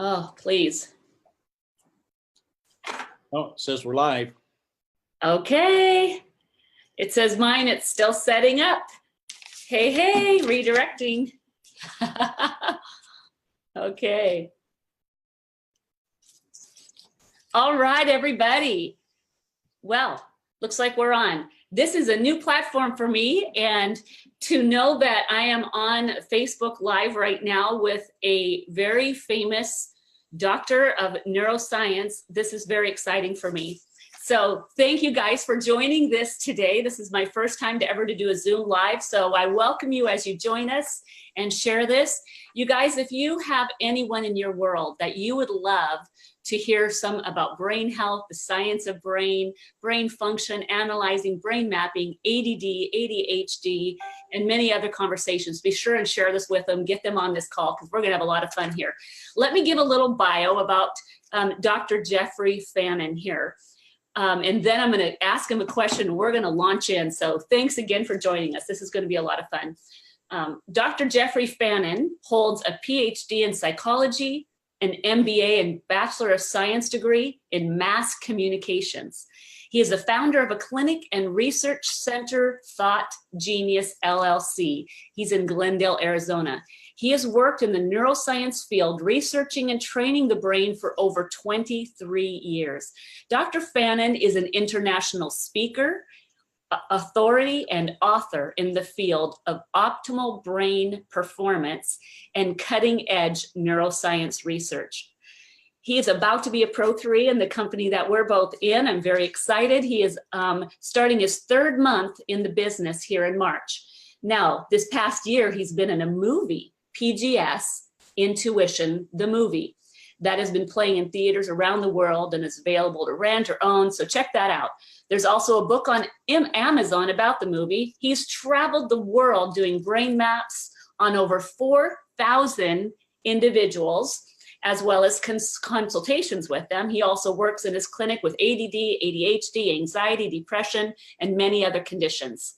Oh, please. Oh, it says we're live. Okay. It says mine, it's still setting up. Hey, hey, redirecting. Okay. All right, everybody. Well, looks like we're on. This is a new platform for me, and to know that I am on Facebook Live right now with a very famous doctor of neuroscience, this is very exciting for me. So thank you guys for joining this today. This is my first time to ever to do a Zoom Live, so I welcome you as you join us and share this. You guys, if you have anyone in your world that you would love to hear some about brain health, the science of brain function, analyzing brain mapping, ADD, ADHD, and many other conversations, be sure and share this with them, get them on this call, because we're gonna have a lot of fun here. Let me give a little bio about Dr. Jerrfrey Fannin here. And then I'm gonna ask him a question and we're gonna launch in. So thanks again for joining us. This is gonna be a lot of fun. Dr. Jerrfrey Fannin holds a PhD in psychology, an MBA and Bachelor of Science degree in mass communications. He is the founder of a clinic and research center, Thought Genius LLC. He's in Glendale, Arizona. He has worked in the neuroscience field, researching and training the brain for over 23 years. Dr. Fannin is an international speaker, authority, and author in the field of optimal brain performance and cutting-edge neuroscience research. He is about to be a Pro 3 in the company that we're both in. I'm very excited. He is starting his third month in the business here in March. Now, this past year, he's been in a movie, PGS, Intuition, the movie, that has been playing in theaters around the world and is available to rent or own, so check that out. There's also a book on Amazon about the movie. He's traveled the world doing brain maps on over 4,000 individuals, as well as consultations with them. He also works in his clinic with ADD, ADHD, anxiety, depression, and many other conditions.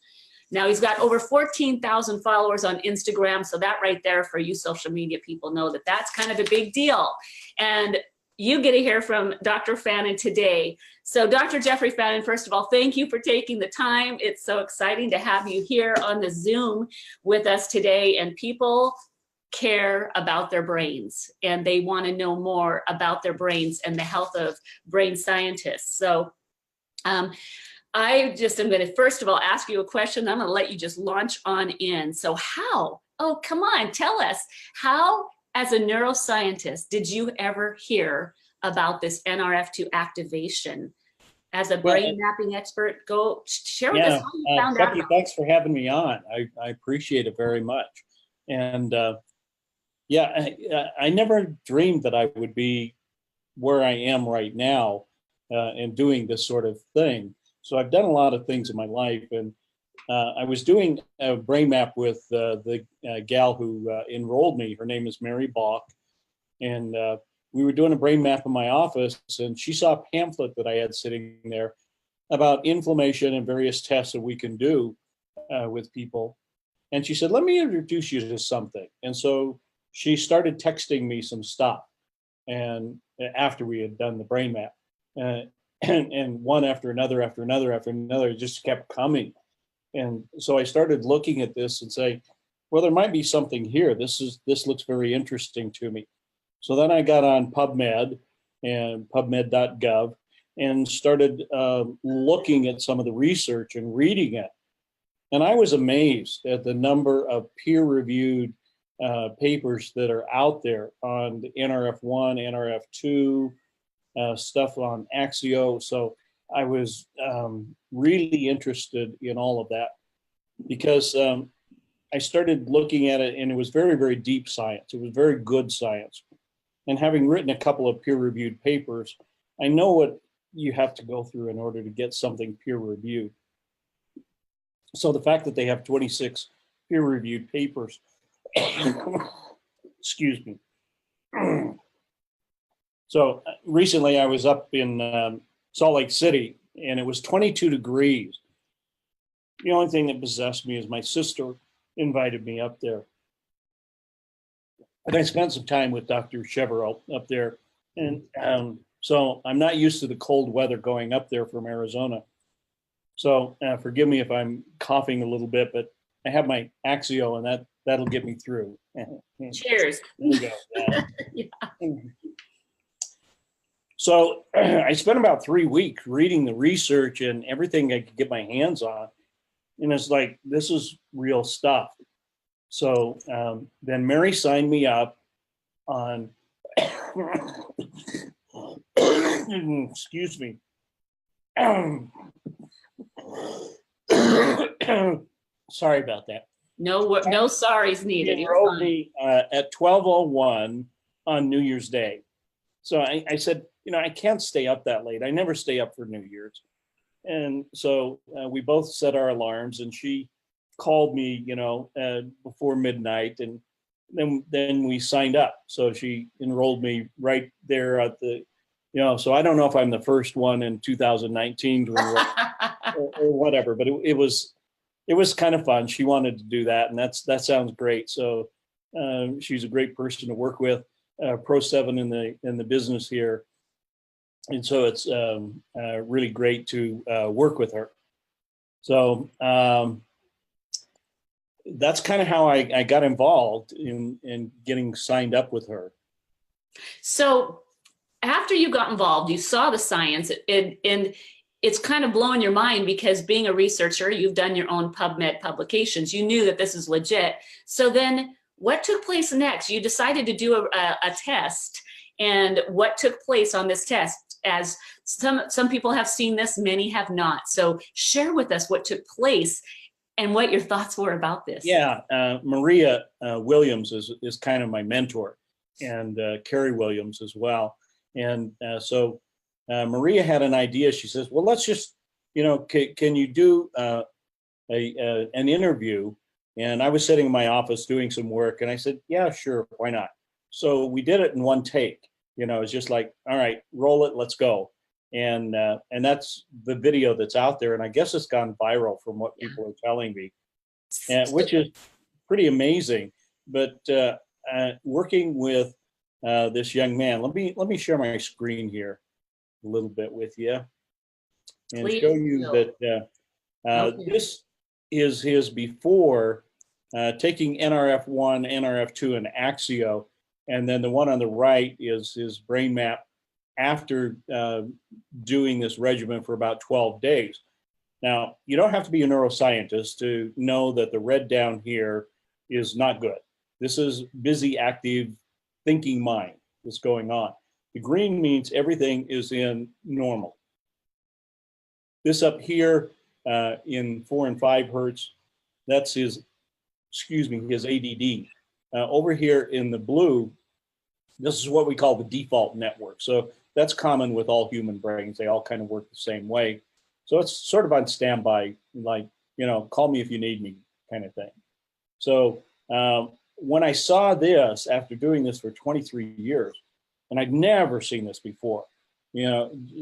Now he's got over 14,000 followers on Instagram, so that right there for you social media people know that that's kind of a big deal. And you get to hear from Dr. Fannin today. So Dr. Jerrfrey Fannin, first of all, thank you for taking the time. It's so exciting to have you here on the Zoom with us today. And people care about their brains and they want to know more about their brains and the health of brain scientists. So I just am going to first of all ask you a question. I'm going to let you just launch on in. So how, oh, come on, tell us, how as a neuroscientist did you ever hear about this Nrf2 activation? As a brain mapping expert, go share with us how you found out. Becky, thanks for having me on. I appreciate it very much. And yeah, I never dreamed that I would be where I am right now and doing this sort of thing. So I've done a lot of things in my life, and I was doing a brain map with the gal who enrolled me. Her name is Mary Bach, and we were doing a brain map in my office, and she saw a pamphlet that I had sitting there about inflammation and various tests that we can do with people. And she said, let me introduce you to something. And so she started texting me some stuff, and after we had done the brain map. And one after another, after another, after another, just kept coming. And so I started looking at this and saying, well, there might be something here. This looks very interesting to me. So then I got on PubMed and PubMed.gov and started looking at some of the research and reading it. And I was amazed at the number of peer-reviewed papers that are out there on the Nrf1, Nrf2, stuff on Axio. So I was really interested in all of that because I started looking at it, and it was very, very deep science. It was very good science. And having written a couple of peer-reviewed papers, I know what you have to go through in order to get something peer-reviewed. So the fact that they have 26 peer-reviewed papers, excuse me. So recently I was up in Salt Lake City, and it was 22 degrees. The only thing that possessed me is my sister invited me up there. And I spent some time with Dr. Chevreau up there. And so I'm not used to the cold weather going up there from Arizona. So forgive me if I'm coughing a little bit, but I have my Axio and that'll get me through. Cheers. There we go. Yeah. So I spent about 3 weeks reading the research and everything I could get my hands on. And it's like, this is real stuff. So then Mary signed me up on, excuse me. Sorry about that. No sorries needed. He You're enrolled fine. me at 12:01 on New Year's Day. So I said, I can't stay up that late. I never stay up for New Year's. And so we both set our alarms, and she called me, before midnight, and then we signed up. So she enrolled me right there at the, so I don't know if I'm the first one in 2019 to enroll or whatever, but it was kind of fun. She wanted to do that, and that sounds great. So she's a great person to work with, Pro 7 in the business here. And so it's really great to work with her. So that's kind of how I got involved in getting signed up with her. So after you got involved, you saw the science, and it's kind of blowing your mind, because being a researcher, you've done your own PubMed publications. You knew that this is legit. So then what took place next? You decided to do a test. And what took place on this test? As some people have seen this, many have not. So share with us what took place and what your thoughts were about this. Yeah, Maria Williams is kind of my mentor, and Carrie Williams as well. And so Maria had an idea. She says, well, let's just, can you do an interview? And I was sitting in my office doing some work, and I said, yeah, sure, why not? So we did it in one take. It's just like, all right, roll it, let's go. And that's the video that's out there. And I guess it's gone viral from what people are telling me, which is pretty amazing. But working with this young man, let me share my screen here a little bit with you and Please show you do. that this is his before taking Nrf1, Nrf2, and Axio. And then the one on the right is his brain map after doing this regimen for about 12 days. Now, you don't have to be a neuroscientist to know that the red down here is not good. This is busy, active, thinking mind that's going on. The green means everything is in normal. This up here in 4 and 5 hertz, that's his ADD. Over here in the blue, this is what we call the default network. So that's common with all human brains. They all kind of work the same way. So it's sort of on standby, like, call me if you need me kind of thing. So when I saw this after doing this for 23 years, and I'd never seen this before,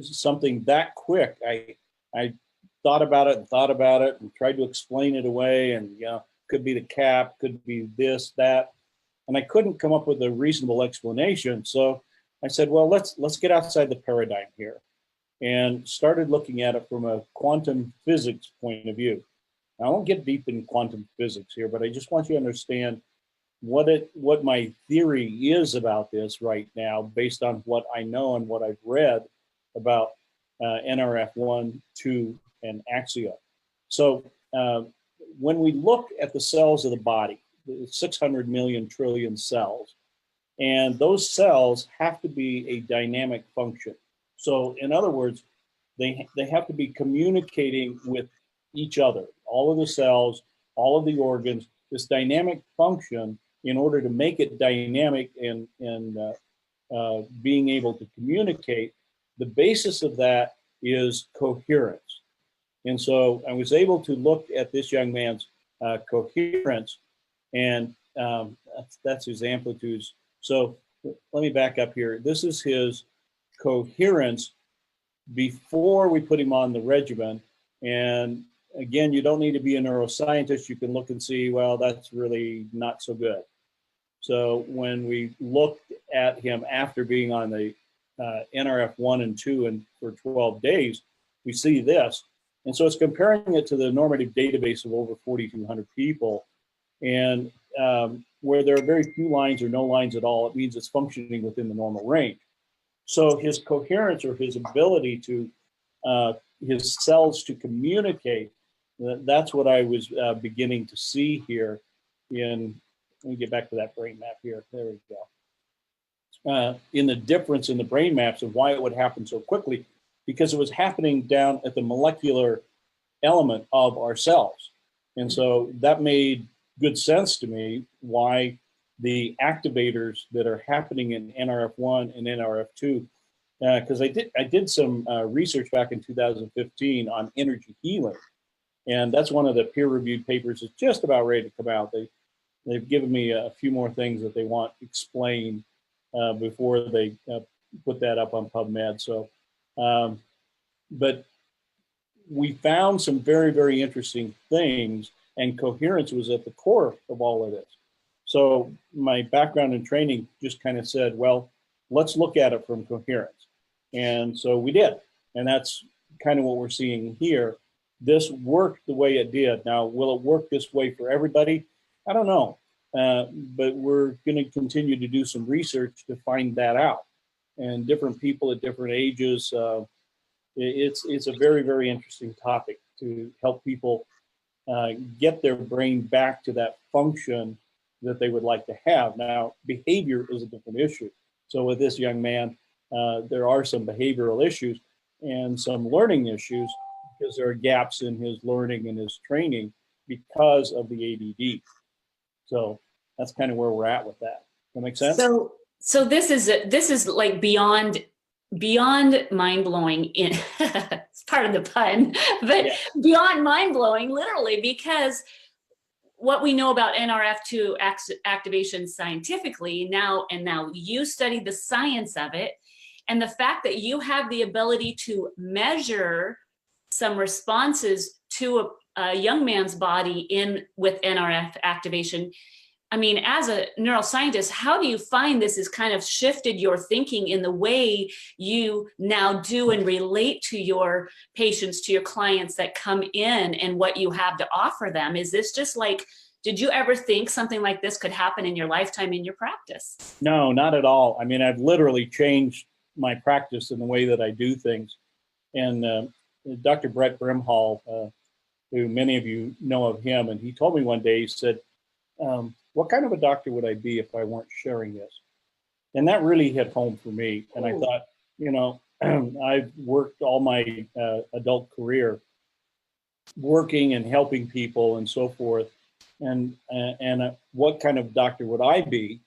something that quick, I thought about it and tried to explain it away, and, could be the cap, could be this, that. And I couldn't come up with a reasonable explanation. So I said, well, let's get outside the paradigm here, and started looking at it from a quantum physics point of view. Now, I won't get deep in quantum physics here, but I just want you to understand what my theory is about this right now, based on what I know and what I've read about Nrf1, 2, and Axio. So when we look at the cells of the body, 600 million trillion cells, and those cells have to be a dynamic function. So in other words, they have to be communicating with each other, all of the cells, all of the organs, this dynamic function. In order to make it dynamic and being able to communicate, the basis of that is coherence. And so I was able to look at this young man's coherence, and that's his amplitudes. So let me back up here. This is his coherence before we put him on the regimen. And again, you don't need to be a neuroscientist. You can look and see, well, that's really not so good. So when we looked at him after being on the Nrf1 and 2 and for 12 days, we see this. And so it's comparing it to the normative database of over 4,200 people. And where there are very few lines or no lines at all, it means it's functioning within the normal range. So his coherence, or his ability to, his cells to communicate, that's what I was beginning to see here in, let me get back to that brain map here. There we go. In the difference in the brain maps of why it would happen so quickly, because it was happening down at the molecular element of our cells. And so that made good sense to me why the activators that are happening in Nrf1 and Nrf2, because I did some research back in 2015 on energy healing. And that's one of the peer-reviewed papers that's just about ready to come out. They've given me a few more things that they want explained before they put that up on PubMed. So, but we found some very, very interesting things, and coherence was at the core of all of this. So my background and training just kind of said, well, let's look at it from coherence. And so we did. And that's kind of what we're seeing here. This worked the way it did. Now, will it work this way for everybody? I don't know. But we're going to continue to do some research to find that out. And different people at different ages, it's a very, very interesting topic to help people get their brain back to that function that they would like to have. Now, behavior is a different issue. So with this young man, there are some behavioral issues and some learning issues, because there are gaps in his learning and his training because of the ADD. So that's kind of where we're at with that. That make sense? So this is like beyond mind-blowing. It's part of the pun, but yeah, beyond mind-blowing, literally, because what we know about Nrf2 activation scientifically now you study the science of it, and the fact that you have the ability to measure some responses to a young man's body with Nrf activation. I mean, as a neuroscientist, how do you find this has kind of shifted your thinking in the way you now do and relate to your patients, to your clients that come in, and what you have to offer them? Is this just like, did you ever think something like this could happen in your lifetime, in your practice? No, not at all. I mean, I've literally changed my practice in the way that I do things. And Dr. Brett Brimhall, who many of you know of him, and he told me one day, he said, what kind of a doctor would I be if I weren't sharing this? And that really hit home for me. And I thought, you know, I've worked all my adult career working and helping people and so forth. And what kind of doctor would I be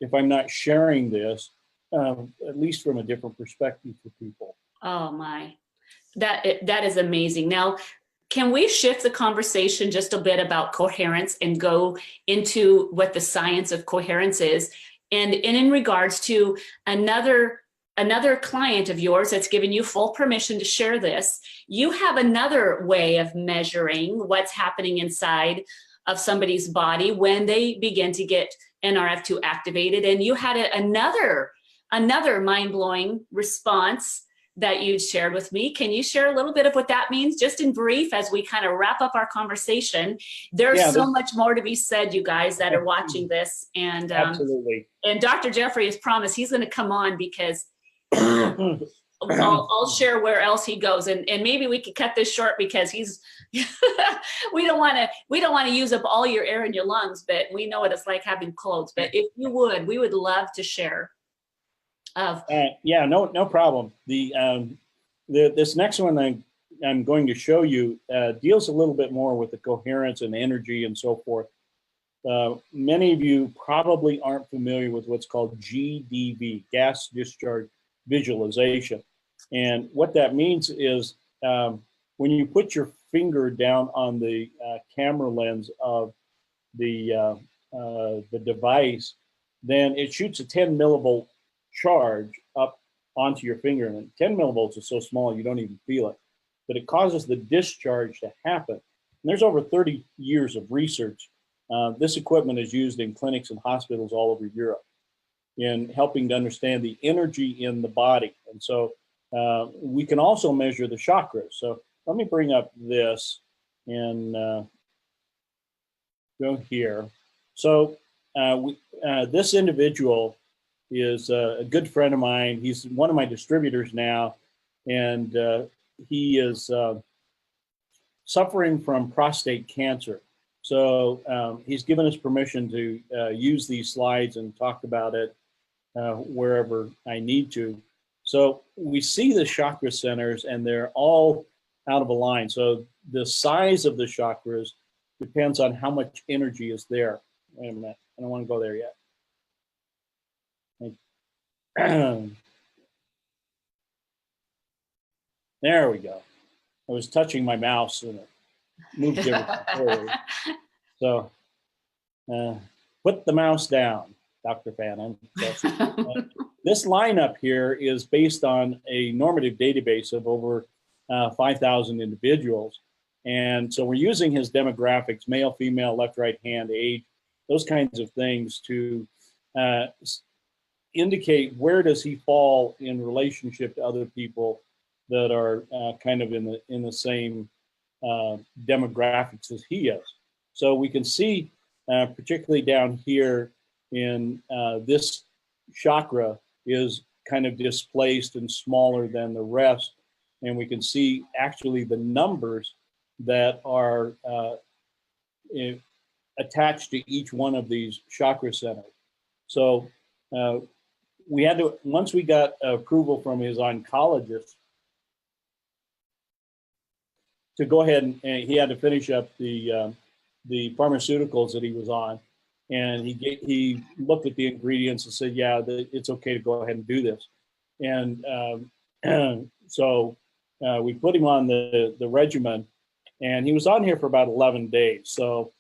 if I'm not sharing this, at least from a different perspective for people? Oh my, that is amazing. Now, can we shift the conversation just a bit about coherence and go into what the science of coherence is? And in regards to another client of yours that's given you full permission to share this, you have another way of measuring what's happening inside of somebody's body when they begin to get Nrf2 activated. And you had another mind-blowing response that you shared with me. Can you share a little bit of what that means, just in brief, as we kind of wrap up our conversation? There's so much more to be said, you guys that are watching this. And absolutely. And Dr. Jerrfrey has promised he's going to come on, because I'll share where else he goes, and maybe we could cut this short because he's we don't want to use up all your air in your lungs, but we know what it's like having colds. But if you would, we would love to share. Yeah, no problem. This next one I'm going to show you deals a little bit more with the coherence and energy and so forth. Many of you probably aren't familiar with what's called GDV, gas discharge visualization. And what that means is when you put your finger down on the camera lens of the device, then it shoots a 10 millivolt charge up onto your finger. And 10 millivolts is so small you don't even feel it, but it causes the discharge to happen. And there's over 30 years of research This equipment is used in clinics and hospitals all over Europe in helping to understand the energy in the body. And so we can also measure the chakras. So let me bring up this and go here. So this individual is a good friend of mine. He's one of my distributors now, and he is suffering from prostate cancer. So he's given us permission to use these slides and talk about it wherever I need to. So we see the chakra centers, and they're all out of a line. So the size of the chakras depends on how much energy is there. Wait a minute, I don't want to go there yet. There we go. I was touching my mouse and it moved everything forward. So put the mouse down, Dr. Fannin. This lineup here is based on a normative database of over 5,000 individuals. And so we're using his demographics, male, female, left, right hand, age, those kinds of things to indicate where does he fall in relationship to other people that are kind of in the same demographics as he is. So we can see, particularly down here in this chakra is kind of displaced and smaller than the rest. And we can see actually the numbers that are attached to each one of these chakra centers. So we had to, once we got approval from his oncologist to go ahead and he had to finish up the pharmaceuticals that he was on. And he looked at the ingredients and said, yeah, it's okay to go ahead and do this. And so we put him on the regimen, and he was on here for about 11 days. So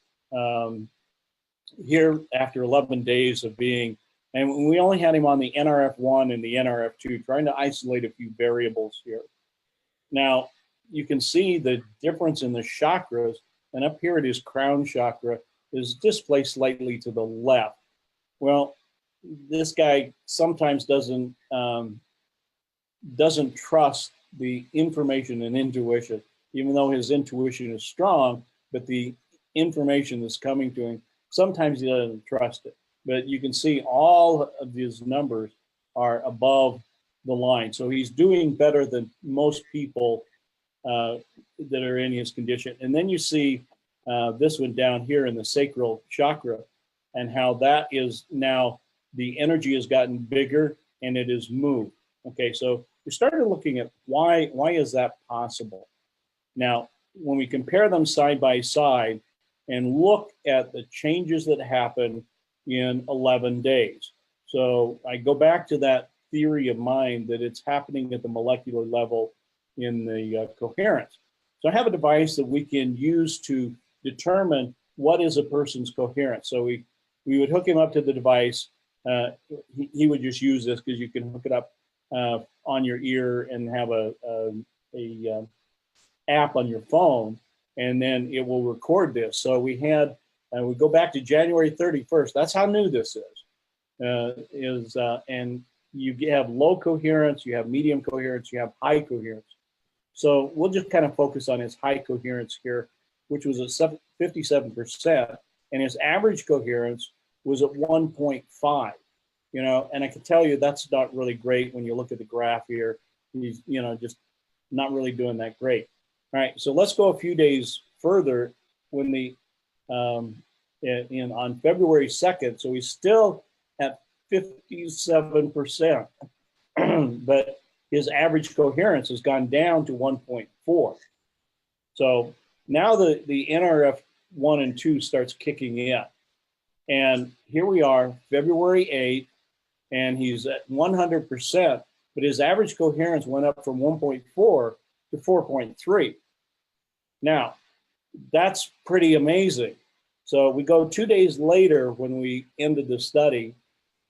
here, after 11 days of being, and we only had him on the Nrf2 and the Nrf2, trying to isolate a few variables here. Now, you can see the difference in the chakras, and up here at his crown chakra is displaced slightly to the left. Well, this guy sometimes doesn't trust the information and intuition, even though his intuition is strong, but the information that's coming to him, sometimes he doesn't trust it. But you can see all of his numbers are above the line. So he's doing better than most people that are in his condition. And then you see this one down here in the sacral chakra, and how that is now, the energy has gotten bigger and it is moved. Okay, so we started looking at why is that possible? Now, when we compare them side by side and look at the changes that happen in 11 days. So I go back to that theory of mine that it's happening at the molecular level in the coherence. So I have a device that we can use to determine what is a person's coherence. So we would hook him up to the device. He would just use this because you can hook it up on your ear and have a app on your phone, and then it will record this. So we had, we go back to January 31st. That's how new this is. And you have low coherence, you have medium coherence, you have high coherence. So we'll just kind of focus on his high coherence here, which was at 57%, and his average coherence was at 1.5. You know, and I can tell you that's not really great when you look at the graph here. He's, you know, just not really doing that great. All right, so let's go a few days further when the on February 2nd, so he's still at 57%, but his average coherence has gone down to 1.4. So now the Nrf1 and 2 starts kicking in. And here we are, February 8th, and he's at 100%, but his average coherence went up from 1.4 to 4.3. Now, that's pretty amazing. So we go 2 days later when we ended the study,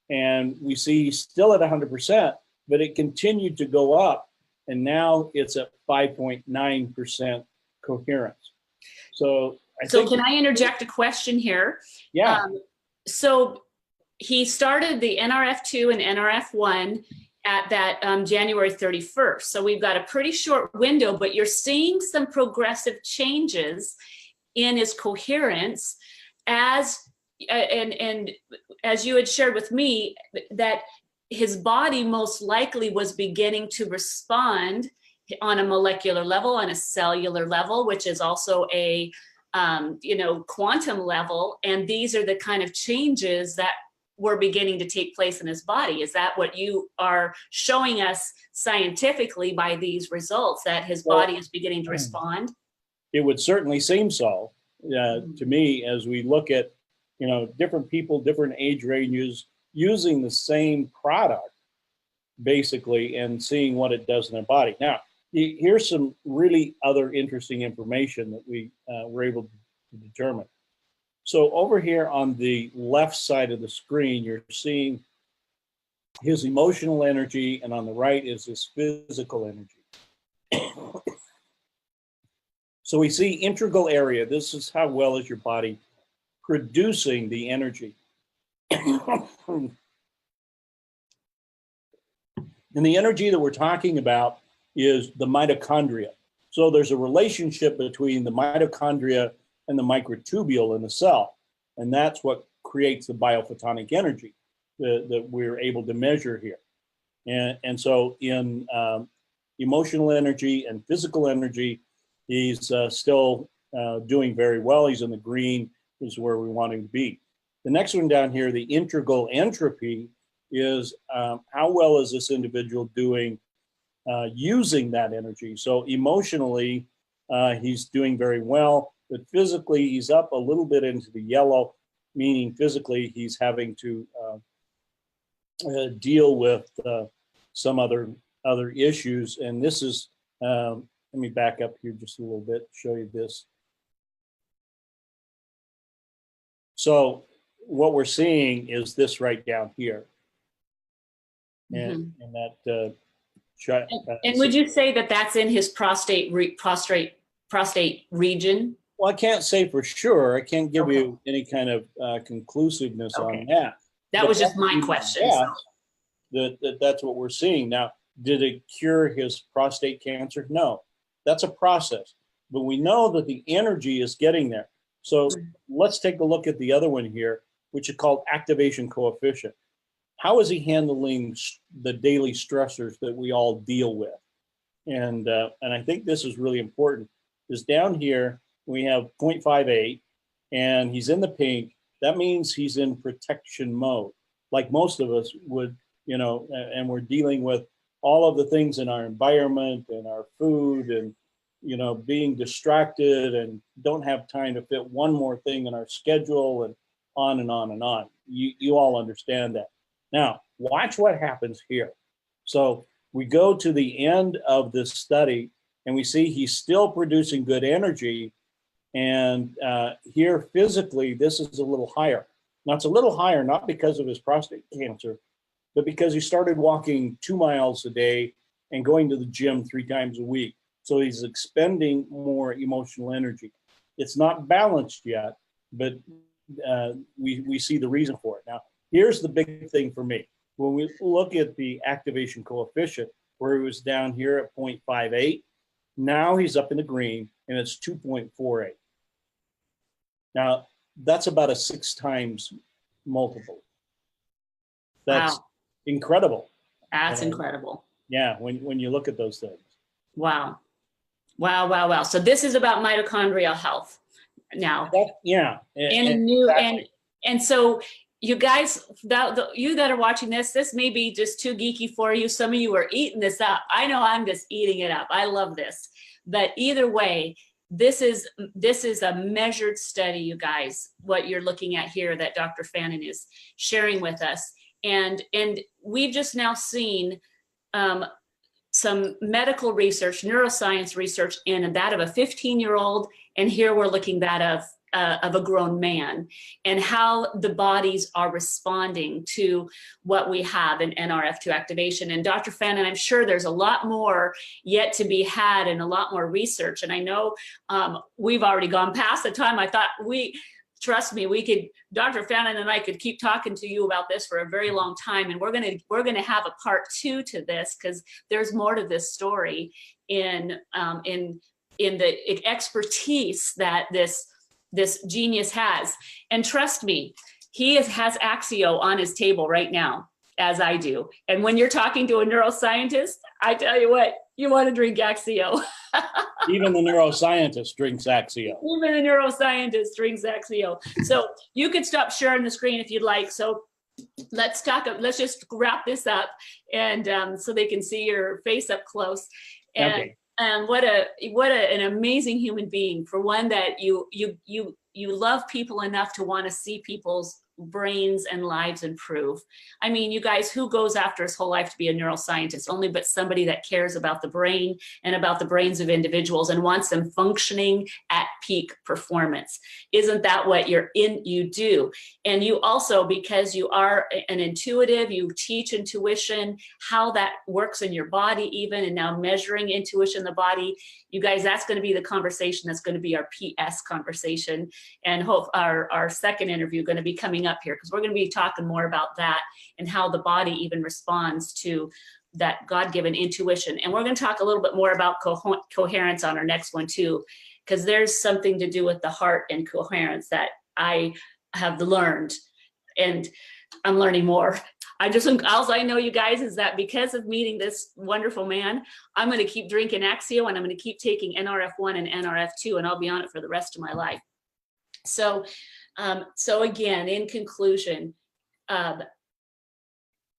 and we see he's still at 100%, but it continued to go up, and now it's at 5.9% coherence. So So can I interject a question here? Yeah. So he started the Nrf2 and Nrf1 at that January 31st. So we've got a pretty short window, but you're seeing some progressive changes in his coherence as, and as you had shared with me, that his body most likely was beginning to respond on a molecular level, on a cellular level, which is also a quantum level. And these are the kind of changes that were beginning to take place in his body. Is that what you are showing us scientifically by these results, that his body is beginning to respond? It would certainly seem so to me, as we look at, different people, different age ranges using the same product, basically, and seeing what it does in their body. Now, here's some really other interesting information that we were able to determine. So over here on the left side of the screen, you're seeing his emotional energy, and on the right is his physical energy. So we see integral area. This is how well is your body producing the energy. And the energy that we're talking about is the mitochondria. So there's a relationship between the mitochondria and the microtubule in the cell. And that's what creates the biophotonic energy that we're able to measure here. And so in emotional energy and physical energy, he's still doing very well. He's in the green, is where we want him to be. The next one down here, the integral entropy, is how well is this individual doing using that energy. So emotionally, he's doing very well, but physically he's up a little bit into the yellow, meaning physically he's having to deal with some other issues. And this is, let me back up here just a little bit, show you this. So what we're seeing is this right down here. And, and that and would you say that that's in his prostate region? Well, I can't say for sure. I can't give you any kind of conclusiveness on that. That was just my question. Yeah, that's what we're seeing. Now, did it cure his prostate cancer? No, that's a process. But we know that the energy is getting there. So let's take a look at the other one here, which is called activation coefficient. How is he handling the daily stressors that we all deal with? And I think this is really important, is down here, we have 0.58 and he's in the pink. That means he's in protection mode, like most of us would, and we're dealing with all of the things in our environment and our food and, being distracted and don't have time to fit one more thing in our schedule and on and on and on. You all understand that. Now, watch what happens here. So we go to the end of this study and we see he's still producing good energy. And here physically, this is a little higher. Now it's a little higher, not because of his prostate cancer, but because he started walking 2 miles a day and going to the gym 3 times a week. So he's expending more emotional energy. It's not balanced yet, but we see the reason for it. Now, here's the big thing for me. When we look at the activation coefficient, where he was down here at 0.58, now he's up in the green and it's 2.48. Now, that's about a 6 times multiple. That's incredible. That's incredible. Yeah, when you look at those things. Wow. Wow, wow, wow. So this is about mitochondrial health now. Yeah. And so you guys, you that are watching this may be just too geeky for you. Some of you are eating this up. I know I'm just eating it up. I love this. But either way, this is a measured study, you guys, what you're looking at here that Dr. Fannin is sharing with us. And we've just now seen some medical research, neuroscience research in that of a 15-year-old. And here we're looking at of a grown man, and how the bodies are responding to what we have in Nrf2 activation. And Dr. Fannin, I'm sure there's a lot more yet to be had and a lot more research. And I know we've already gone past the time. I thought trust me, Dr. Fannin and I could keep talking to you about this for a very long time. And we're gonna have a part 2 to this, because there's more to this story in the expertise that this genius has. And trust me, he has Axio on his table right now, as I do. And when you're talking to a neuroscientist, I tell you what, you want to drink Axio. Even the neuroscientist drinks Axio. Even the neuroscientist drinks Axio. So you could stop sharing the screen if you'd like. So let's just wrap this up, and so they can see your face up close. And Okay. And what an amazing human being. For one, that you love people enough to want to see people's brains and lives improve. I mean, you guys, who goes after his whole life to be a neuroscientist? Only but somebody that cares about the brain and about the brains of individuals and wants them functioning at peak performance. Isn't that what you do? And you also, because you are an intuitive, you teach intuition, how that works in your body even, and now measuring intuition in the body. You guys, that's going to be the conversation that's going to be our PS conversation, and hope our second interview going to be coming up here, because we're going to be talking more about that and how the body even responds to that God-given intuition. And we're going to talk a little bit more about coherence on our next one too, because there's something to do with the heart and coherence that I have learned, and I'm learning more. All I know, you guys, is that because of meeting this wonderful man, I'm going to keep drinking Axio, and I'm going to keep taking Nrf1 and Nrf2, and I'll be on it for the rest of my life. So again, in conclusion,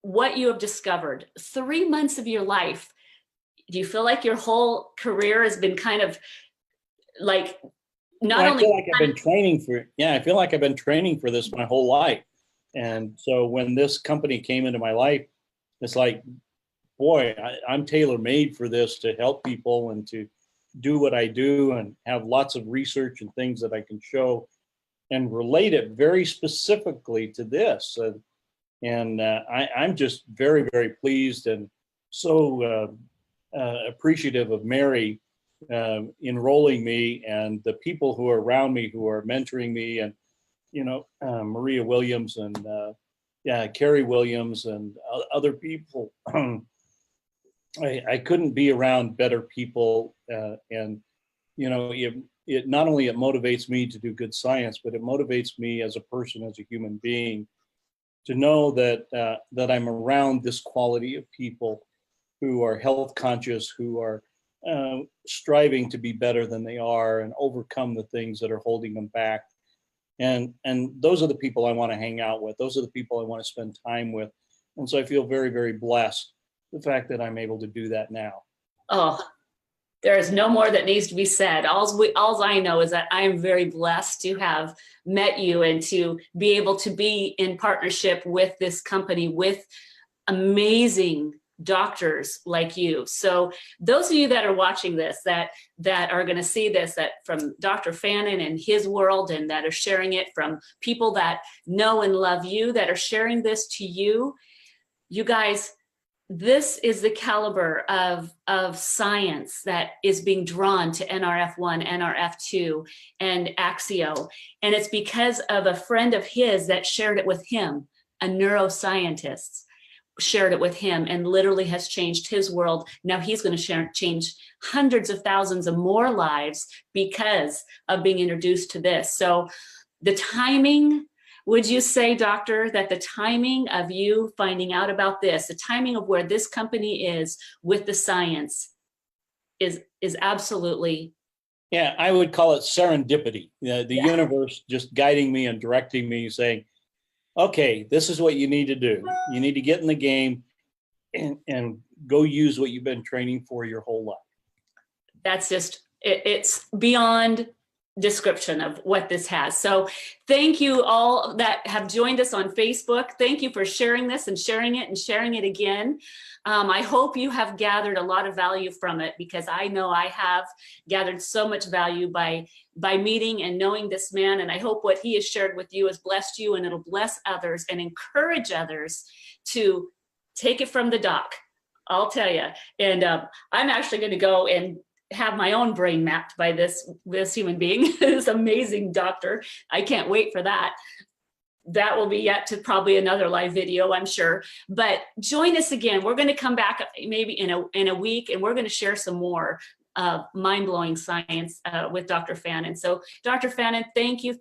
what you have discovered, 3 months of your life, do you feel like your whole career has been kind of like, not only? I feel like I've been training for this my whole life. And so when this company came into my life, it's like, boy, I'm tailor-made for this, to help people and to do what I do, and have lots of research and things that I can show and relate it very specifically to this. I'm just very, very pleased, and so appreciative of Mary enrolling me, and the people who are around me who are mentoring me, and Maria Williams and Carrie Williams and other people. I couldn't be around better people, and it not only it motivates me to do good science, but it motivates me as a person, as a human being, to know that that I'm around this quality of people who are health conscious, who are striving to be better than they are and overcome the things that are holding them back. And those are the people I want to hang out with. Those are the people I want to spend time with. And so I feel very, very blessed, the fact that I'm able to do that now. Oh, there is no more that needs to be said. All I know is that I am very blessed to have met you, and to be able to be in partnership with this company, with amazing doctors like you. So those of you that are watching this, that are going to see this, that from Dr. Fannin and his world, and that are sharing it from people that know and love you, that are sharing this to you, you guys, this is the caliber of science that is being drawn to Nrf1, Nrf2, and Axio. And it's because of a friend of his that shared it with him, a neuroscientist shared it with him, and literally has changed his world. Now he's going to change hundreds of thousands of more lives because of being introduced to this. So the timing, would you say, doctor, that the timing of you finding out about this, the timing of where this company is with the science is absolutely? Yeah, I would call it serendipity. The universe just guiding me and directing me, saying, okay, this is what you need to do. You need to get in the game and go use what you've been training for your whole life. That's just, it's beyond description of what this has. So thank you all that have joined us on Facebook. Thank you for sharing this and sharing it again. I hope you have gathered a lot of value from it, because I know I have gathered so much value by meeting and knowing this man. And I hope what he has shared with you has blessed you, and it'll bless others and encourage others to take it from the doc. I'll tell you. And I'm actually going to go and have my own brain mapped by this human being, this amazing doctor. I can't wait for that. That will be yet to probably another live video, I'm sure. But join us again. We're going to come back maybe in a week, and we're going to share some more mind-blowing science with Dr. Fannin. So Dr. Fannin, thank you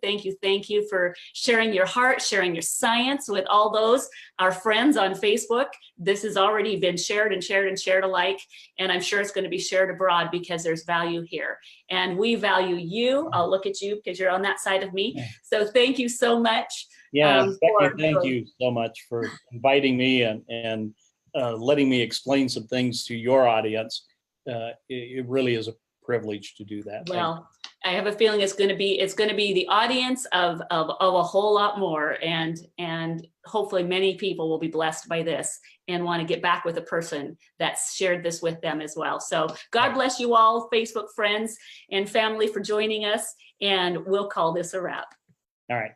for sharing your heart, sharing your science with all those, our friends on Facebook. This has already been shared and shared and shared alike, and I'm sure it's going to be shared abroad because there's value here. And we value you. I'll look at you because you're on that side of me. So thank you so much. Yeah, thank you so much for inviting me and letting me explain some things to your audience. It really is a privilege to do that. Well, I have a feeling it's going to be the audience of a whole lot more, and hopefully many people will be blessed by this and want to get back with a person that's shared this with them as well. So God bless you all, Facebook friends and family, for joining us, and we'll call this a wrap. All right.